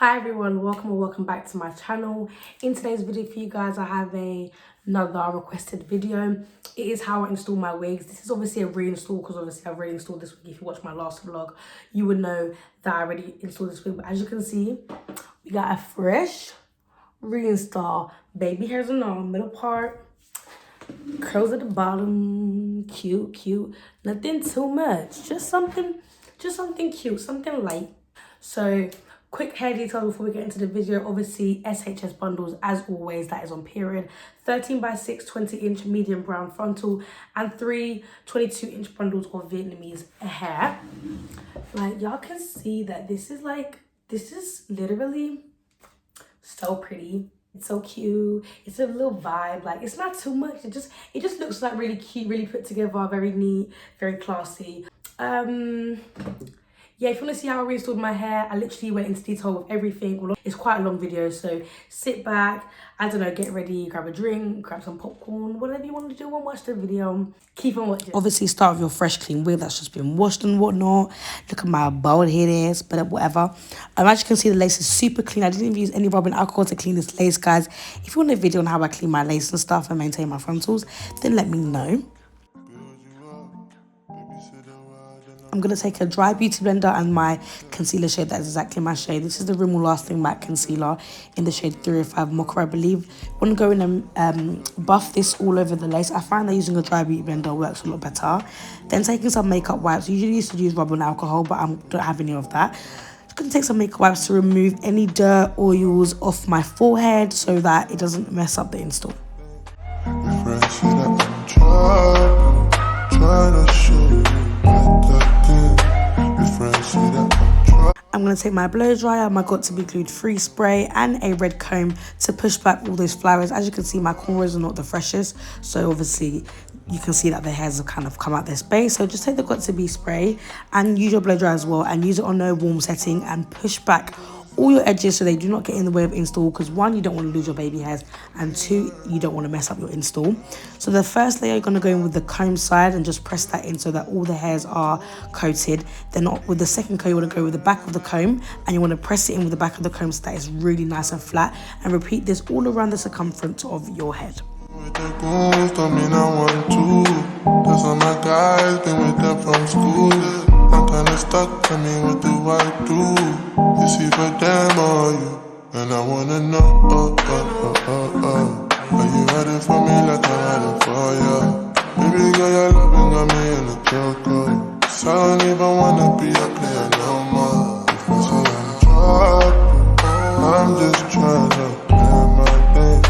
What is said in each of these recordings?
Hi everyone, welcome or welcome back to my channel. In today's video for you guys, I have another requested video. It is how I install my wigs. This is obviously a reinstall because obviously I've already installed this wig. If you watched my last vlog, you would know that I already installed this wig. But as you can see, we got a fresh reinstall. Baby hairs in the middle part, curls at the bottom, cute. Nothing too much. Just something cute, something light. So quick hair detail before we get into the video. Obviously SHS bundles as always, that is on period. 13x6 20-inch medium brown frontal and 3 22-inch bundles of Vietnamese hair. Like y'all can see that this is literally so pretty. It's so cute. It's a little vibe. Like it's not too much. It just looks like really cute, really put together, very neat, very classy. Yeah, if you want to see how I reinstalled my hair, I literally went into detail with everything. It's quite a long video, so sit back, I don't know, get ready, grab a drink, grab some popcorn, whatever you want to do and watch the video. Keep on watching. Obviously, start with your fresh, clean wig that's just been washed and whatnot. Look at my bald head, but whatever. As you can see, the lace is super clean. I didn't even use any rubbing alcohol to clean this lace, guys. If you want a video on how I clean my lace and stuff and maintain my frontals, then let me know. I'm going to take a dry beauty blender and my concealer shade. That's exactly my shade. This is the Rimmel Lasting Matte Concealer in the shade 305 Mocha, I believe. You want to go in and buff this all over the lace. I find that using a dry beauty blender works a lot better. Then taking some makeup wipes. Usually used to use rubbing alcohol, but I don't have any of that. Just going to take some makeup wipes to remove any dirt, oils off my forehead so that it doesn't mess up the install. I'm going to take my blow dryer, my Got To Be Glued free spray and a red comb to push back all those flowers. As you can see, my cornrows are not the freshest, so obviously you can see that the hairs have kind of come out their space. So just take the Got To Be spray and use your blow dryer as well, and use it on no warm setting and push back all your edges so they do not get in the way of install, because one, you don't want to lose your baby hairs, and two, you don't want to mess up your install. So the first layer, you're going to go in with the comb side and just press that in so that all the hairs are coated. Then with the second comb, you want to go with the back of the comb and you want to press it in with the back of the comb so that it's really nice and flat, and repeat this all around the circumference of your head. With the goons, don't mean I want to. That's all my guys, been with them from school. I'm kinda stuck, tell me what do I do? Is he for them or you? And I wanna know, are you ready for me like I'm ready for you? Baby girl, your loving got me in a choker. So I don't even wanna be a player no more. If I say I'm dropping, I'm just trying to play my thing.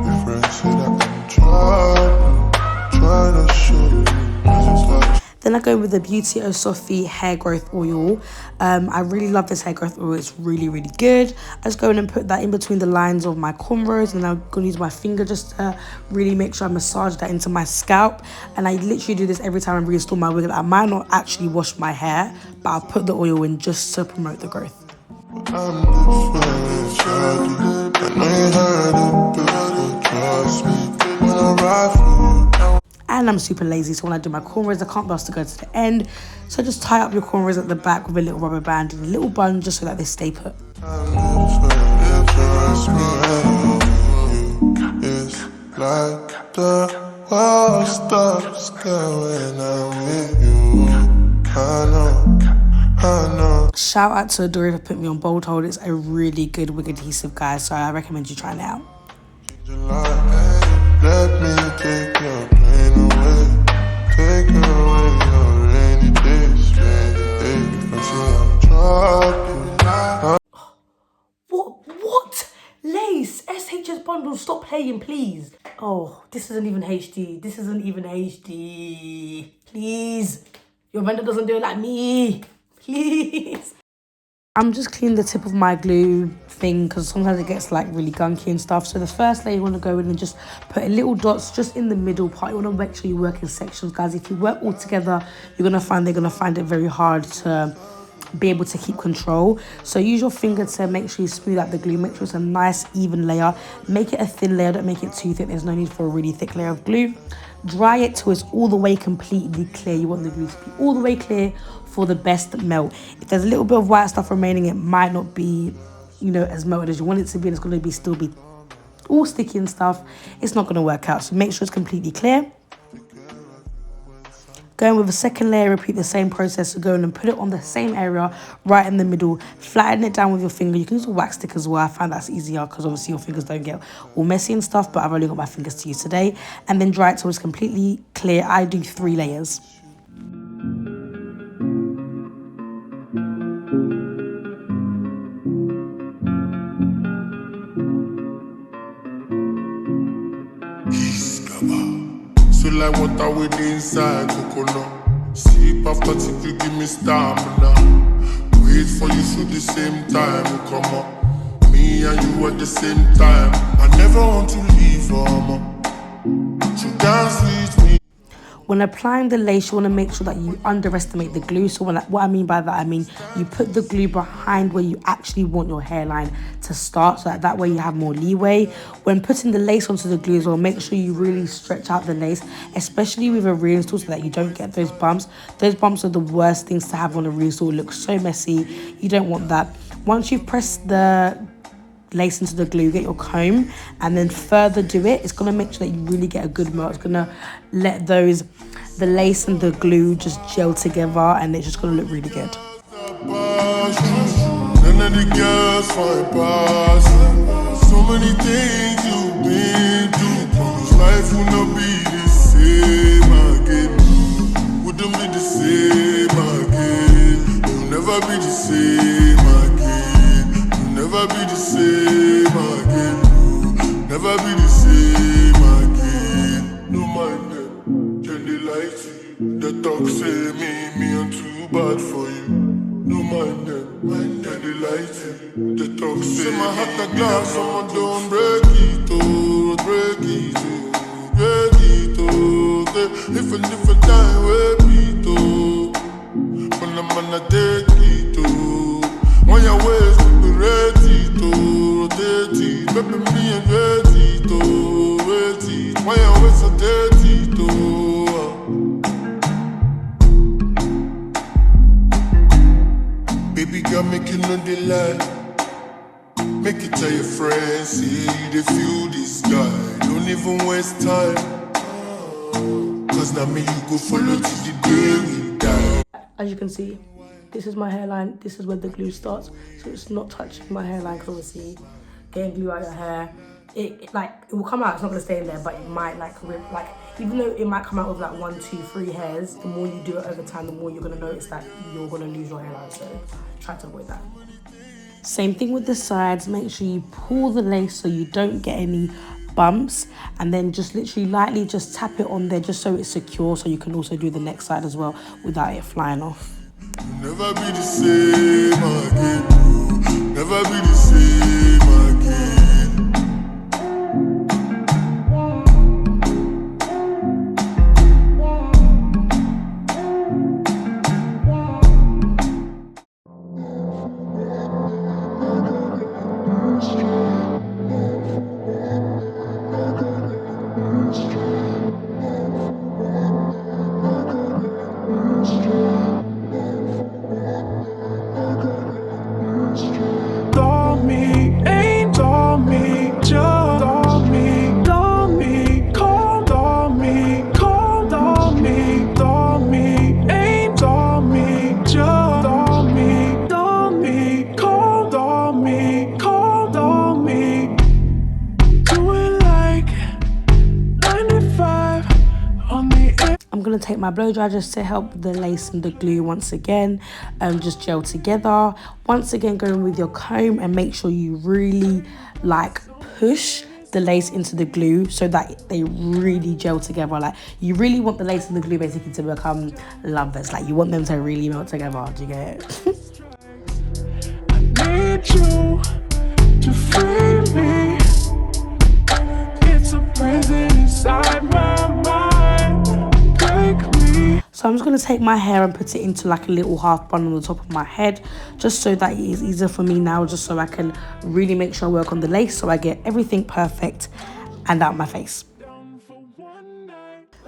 If I say that I'm dropping, trying to show you. Then I go with the Beauty of Sophie hair growth oil. I really love this hair growth oil. It's really good. I just go in and put that in between the lines of my cornrows, and I'm going to use my finger just to really make sure I massage that into my scalp. And I literally do this every time I reinstall my wig. I might not actually wash my hair, but I'll put the oil in just to promote the growth. And I'm super lazy, so when I do my cornrows, I can't be asked to go to the end. So just tie up your cornrows at the back with a little rubber band and a little bun just so that they stay put. It's like the world stops going on with you. I know. Shout out to Dory for putting me on Bold Hold. It's a really good wig adhesive, guys, so I recommend you trying it out. Let me take your pain away. Take away your rainy days, baby. What? Lace? SHS bundles, stop playing, please. Oh, this isn't even HD. Please. Your vendor doesn't do it like me. Please. I'm just cleaning the tip of my glue thing because sometimes it gets like really gunky and stuff. So the first layer, you want to go in and just put a little dots just in the middle part. You want to make sure you work in sections, guys. If you work all together, they're going to find it very hard to be able to keep control. So use your finger to make sure you smooth out the glue. Make sure it's a nice even layer. Make it a thin layer, don't make it too thick. There's no need for a really thick layer of glue. Dry it till it's all the way completely clear. You want the glue to be all the way clear for the best melt. If there's a little bit of white stuff remaining, it might not be you know, as melted as you want it to be, and it's going to be still be all sticky and stuff, it's not going to work out. So make sure it's completely clear. Go in with a second layer, repeat the same process. So go in and put it on the same area right in the middle, flatten it down with your finger. You can use a wax stick as well. I find that's easier because obviously your fingers don't get all messy and stuff, but I've only got my fingers to use today. And then dry it till it's completely clear. I do 3 layers. So like water with the inside coconut. Sleep after till you give me stamina. Wait for you through the same time, come up. Me and you at the same time. I never want to leave, mama. So dance with me. When applying the lace, you want to make sure that you underestimate the glue. So what I mean by that, I mean you put the glue behind where you actually want your hairline to start, so that way you have more leeway. When putting the lace onto the glue as well, make sure you really stretch out the lace, especially with a reinstall, so that you don't get those bumps. Those bumps are the worst things to have on a reinstall. It looks so messy. You don't want that. Once you've pressed the lace into the glue, get your comb and then further do it. It's going to make sure that you really get a good melt. It's going to let the lace and the glue just gel together, and it's just going to look really good. None of the girls find past. So many things you've been through. Life will not be the same again. Wouldn't be the same again. You'll never be the same again. You'll never be the same again. Never be the same again. No mind them, can they lie to you? The talk say me I'm too bad for you. No mind them, can they lie to you? The talk say my heart a glass, someone don't break it, oh, break it, oh, break it, oh. Different time, wait, oh. When I'm gonna take it, oh. On your ways, be ready to rotate it. Baby, me and ready to wait it. Why your ways so dirty to baby girl, make you know the lie. Make it tell your friends, see they feel this guy. Don't even waste time. Cause now me you go follow till the day we die. As you can see, this is my hairline, this is where the glue starts, so it's not touching my hairline, because obviously getting glue out your hair, it will come out, it's not going to stay in there, but it might like rip, like even though it might come out with like 1, 2, 3 hairs, the more you do it over time, the more you're going to notice that you're going to lose your hairline, so try to avoid that. Same thing with the sides, make sure you pull the lace so you don't get any bumps, and then just literally lightly just tap it on there just so it's secure, so you can also do the next side as well without it flying off. Never be the same again. Never be the same again. Take my blow dry just to help the lace and the glue once again just gel together. Once again, go in with your comb and make sure you really like push the lace into the glue so that they really gel together. Like you really want the lace and the glue basically to become lovers. Like you want them to really melt together. Do you get it? I need you to free me. It's a prison inside my mind. So I'm just going to take my hair and put it into like a little half bun on the top of my head, just so that it is easier for me now, just so I can really make sure I work on the lace so I get everything perfect and out my face.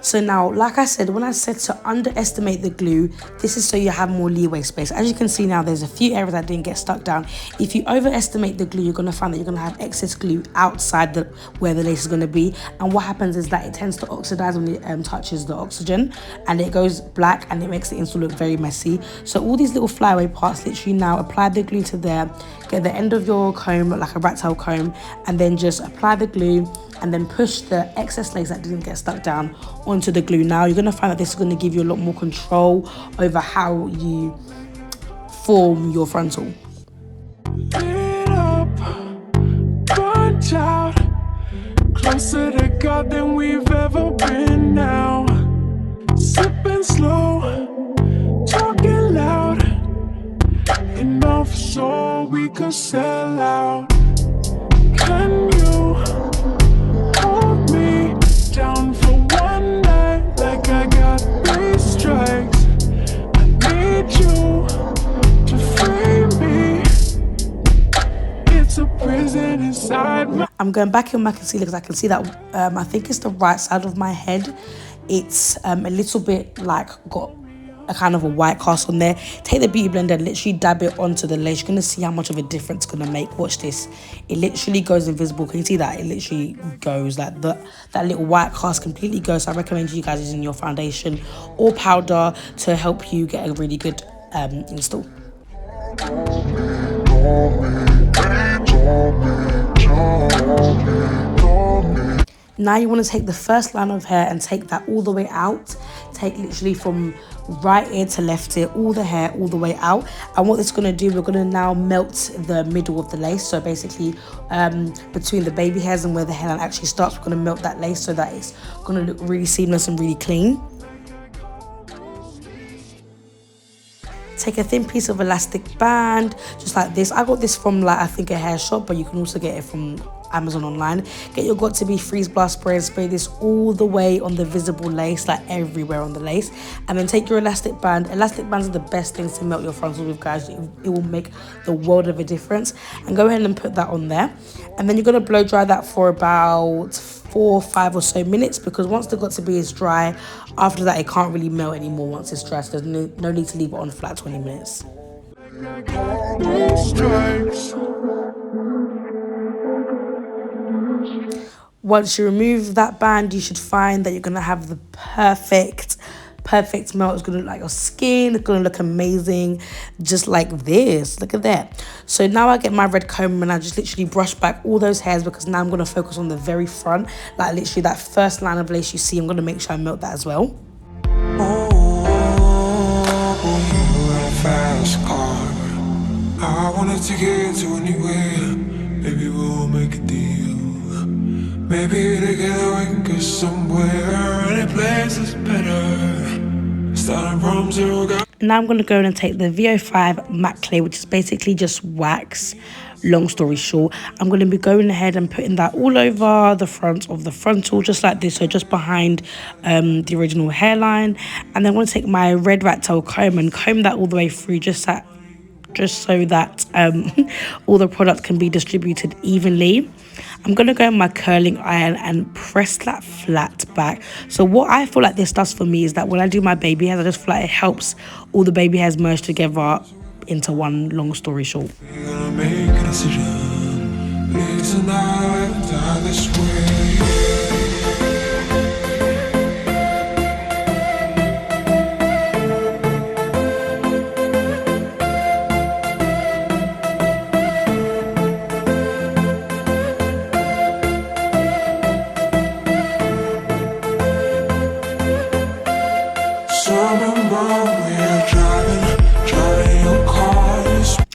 So now, like I said, when I said to underestimate the glue, this is so you have more leeway space. As you can see now, there's a few areas that didn't get stuck down. If you overestimate the glue, you're going to find that you're going to have excess glue outside where the lace is going to be. And what happens is that it tends to oxidize when it touches the oxygen, and it goes black, and it makes the install look very messy. So all these little flyaway parts, literally now apply the glue to there, get the end of your comb, like a rat tail comb, and then just apply the glue, and then push the excess lace that didn't get stuck down onto the glue. Now you're going to find that this is going to give you a lot more control over how you form your frontal. Get up, punch out, closer to God than we've ever been now. Sipping slow, talking loud, and know for sure we could sell out. Can you hold me down for one night like I got 3 strikes? I need you to free me. It's a prison inside my... I'm going back in my concealer because I can see that I think it's the right side of my head. It's a little bit like got a kind of a white cast on there. Take the beauty blender, literally dab it onto the lace. You're gonna see how much of a difference it's gonna make. Watch this. It literally goes invisible. Can you see that? It literally goes like that little white cast completely goes. So I recommend you guys using your foundation or powder to help you get a really good install. Now you want to take the first line of hair and take that all the way out. Take literally from right ear to left ear, all the hair all the way out. And what this is going to do, we're going to now melt the middle of the lace. So basically between the baby hairs and where the hairline actually starts, we're going to melt that lace so that it's going to look really seamless and really clean. Take a thin piece of elastic band, just like this. I got this from like, I think, a hair shop, but you can also get it from Amazon online. Get your Got To Be freeze blast spray and spray this all the way on the visible lace, like everywhere on the lace. And then take your elastic band. Elastic bands are the best things to melt your frontals with, guys. It will make the world of a difference. And go ahead and put that on there. And then you're going to blow dry that for about 4 or 5 or so minutes, because once the Got To Be is dry, after that it can't really melt anymore once it's dry. So there's no need to leave it on for like 20 minutes. Once you remove that band, you should find that you're going to have the perfect melt. It's going to look like your skin. It's going to look amazing, just like this. Look at that. So now I get my red comb and I just literally brush back all those hairs, because now I'm going to focus on the very front, like literally that first line of lace you see. I'm going to make sure I melt that as well. Fast car, I wanna take it to anywhere. Maybe we'll make a deal. Maybe together we can go somewhere. Any place is better. Starting from zero. Now I'm going to go in and take the VO5 matte clay, which is basically just wax. Long story short, I'm going to be going ahead and putting that all over the front of the frontal, just like this, so just behind the original hairline. And then I'm going to take my red rat tail comb and comb that all the way through, just so that all the product can be distributed evenly. I'm going to go in my curling iron and press that flat back. So what I feel like this does for me is that when I do my baby hairs, I just feel like it helps all the baby hairs merge together into one, long story short. We're gonna make a decision. Listen now, die this way.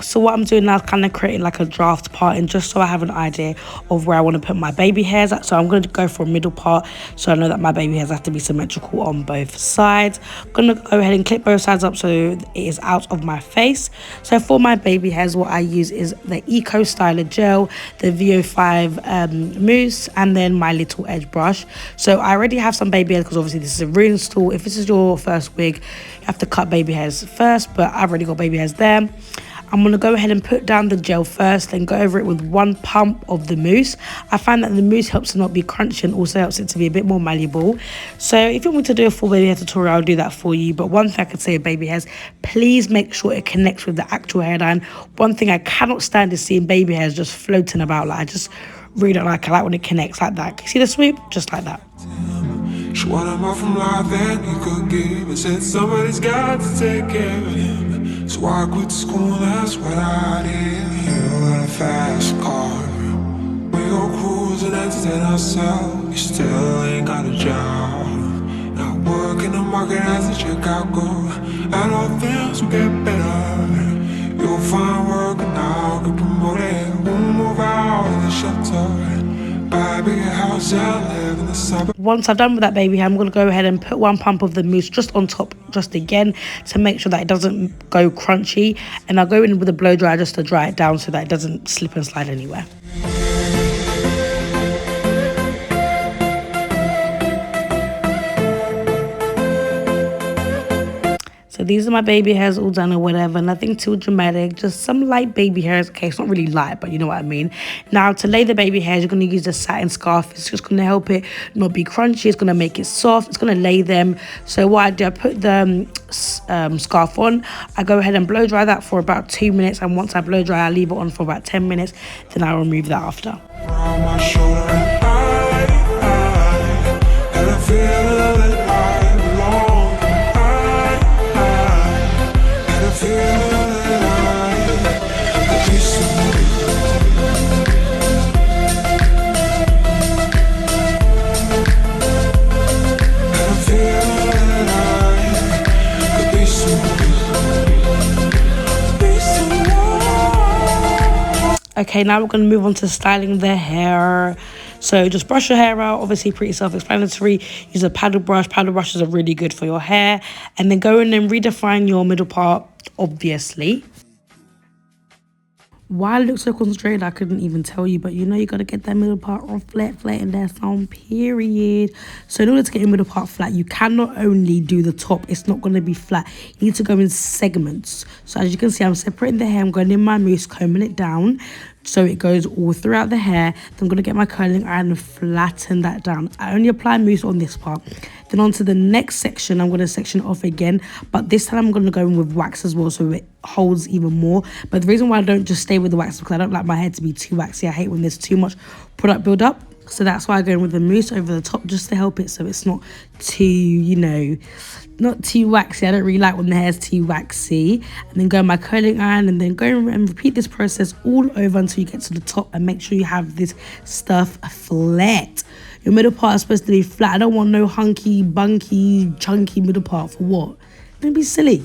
So what I'm doing now is kind of creating like a draft part, and just so I have an idea of where I want to put my baby hairs at. So I'm going to go for a middle part, so I know that my baby hairs have to be symmetrical on both sides. I'm going to go ahead and clip both sides up so it is out of my face. So for my baby hairs, what I use is the Eco Styler gel, the VO5 mousse, and then my little edge brush. So I already have some baby hairs, because obviously this is a reinstall. If this is your first wig, you have to cut baby hairs first, but I've already got baby hairs there. I'm going to go ahead and put down the gel first, then go over it with 1 pump of the mousse. I find that the mousse helps to not be crunchy and also helps it to be a bit more malleable. So if you want me to do a full baby hair tutorial, I'll do that for you. But one thing I could say of baby hairs, please make sure it connects with the actual hairline. One thing I cannot stand is seeing baby hairs just floating about. Like, I just really don't like it. I like when it connects like that. You see the swoop? Just like that. She wanted more from life than he could give, and said somebody's got to take care of him. So I quit school, that's what I did. You got a fast car, we go cruise and entertain ourselves. You still ain't got a job, not working the market as a checkout girl. And all things will get better. You'll find work and I'll get promoted. We'll move out of the shelter. Once I've done with that baby hair, I'm going to go ahead and put 1 pump of the mousse just on top, just again, to make sure that it doesn't go crunchy. And I'll go in with a blow dryer just to dry it down so that it doesn't slip and slide anywhere. So these are my baby hairs all done or whatever, nothing too dramatic, just some light baby hairs. Okay, it's not really light, but you know what I mean. Now to lay the baby hairs, you're going to use a satin scarf. It's just going to help it not be crunchy. It's going to make it soft. It's going to lay them. So what I do, I put the scarf on. I go ahead and blow dry that for about 2 minutes. And once I blow dry, I leave it on for about 10 minutes. Then I'll remove that after. Okay, now we're going to move on to styling the hair. So just brush your hair out, obviously pretty self-explanatory. Use a paddle brush. Paddle brushes are really good for your hair. And then go in and redefine your middle part, obviously. Why I look so concentrated, I couldn't even tell you. But you know you got to get that middle part on flat, and that's on period. So in order to get your middle part flat, you cannot only do the top. It's not going to be flat. You need to go in segments. So as you can see, I'm separating the hair. I'm going in my mousse, combing it down so it goes all throughout the hair. Then I'm going to get my curling iron and flatten that down. I only apply mousse on this part. Then onto the next section, I'm going to section it off again. But this time I'm going to go in with wax as well so it holds even more. But the reason why I don't just stay with the wax is because I don't like my hair to be too waxy. I hate when there's too much product build up. So that's why I go in with the mousse over the top just to help it so it's not too, you know, not too waxy. I don't really like when the hair's too waxy. And then go in my curling iron and then go and repeat this process all over until you get to the top, and make sure you have this stuff flat. Your middle part is supposed to be flat. I don't want no hunky, bunky, chunky middle part. For what? Don't be silly.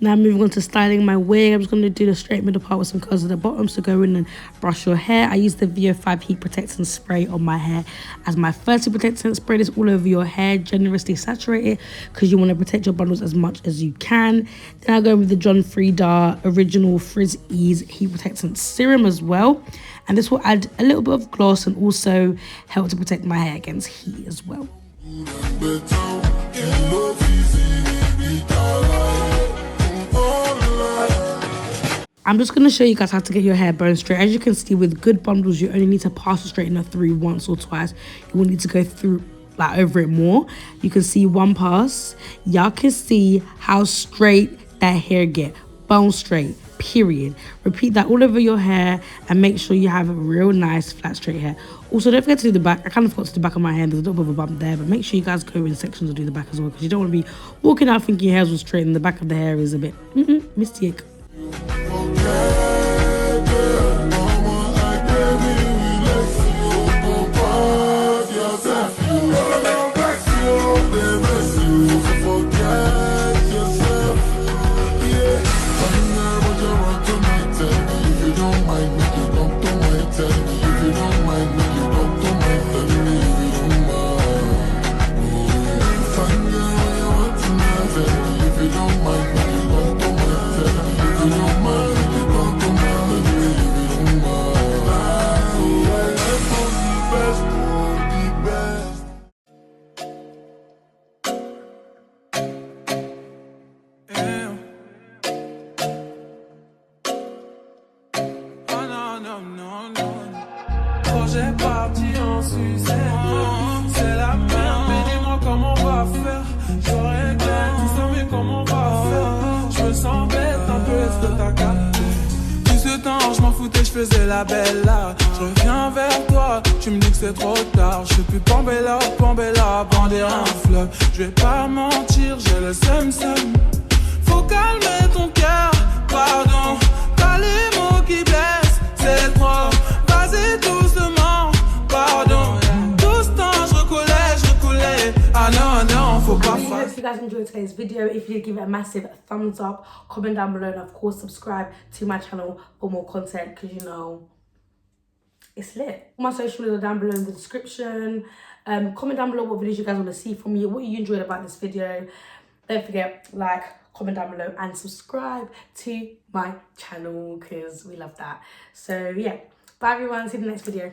Now moving on to styling my wig. I'm just going to do the straight middle part with some curls at the bottom. So go in and brush your hair. I use the VO5 heat protectant spray on my hair as my first heat protectant. Spray this all over your hair. Generously saturate it because you want to protect your bundles as much as you can. Then I'll go with the John Frieda Original Frizz Ease Heat Protectant Serum as well. And this will add a little bit of gloss and also help to protect my hair against heat as well. I'm just going to show you guys how to get your hair bone straight. As you can see, with good bundles, you only need to pass the straightener through once or twice. You will need to go through, like, over it more. You can see one pass. Y'all can see how straight that hair get. Bone straight, period. Repeat that all over your hair and make sure you have a real nice flat straight hair. Also, don't forget to do the back. I kind of forgot to do the back of my hair. There's a little bit of a bump there, but make sure you guys go in sections and do the back as well, because you don't want to be walking out thinking your hair was straight and the back of the hair is a bit mistake. non, non, non. Projet parti en sucette. C'est la merde, mais dis-moi comment on va faire. J'aurais clair, tout ça, mais comment on va faire. Je me sens bête un peu, est-ce que t'as capté? Tout ce temps, je m'en foutais, je faisais la belle là. Je reviens vers toi, tu me dis que c'est trop tard. Je suis plus Pambella, bander un fleuve. Je vais pas mentir, j'ai le seum. Faut calmer ton cœur, pardon. T'as les mots qui blessent, c'est trop. Vas-y doucement, pardon. Tout ce temps, je recoulais. Ah non, non, faut pas I faire. hope you guys enjoyed today's video. If you did, give it a massive thumbs up, comment down below, and of course subscribe to my channel for more content, because you know it's lit. My social media are down below in the description. Comment down below what videos you guys want to see from me, what you enjoyed about this video. Don't forget, like, comment down below, and subscribe to my channel, because we love that. So yeah, bye everyone, see you in the next video.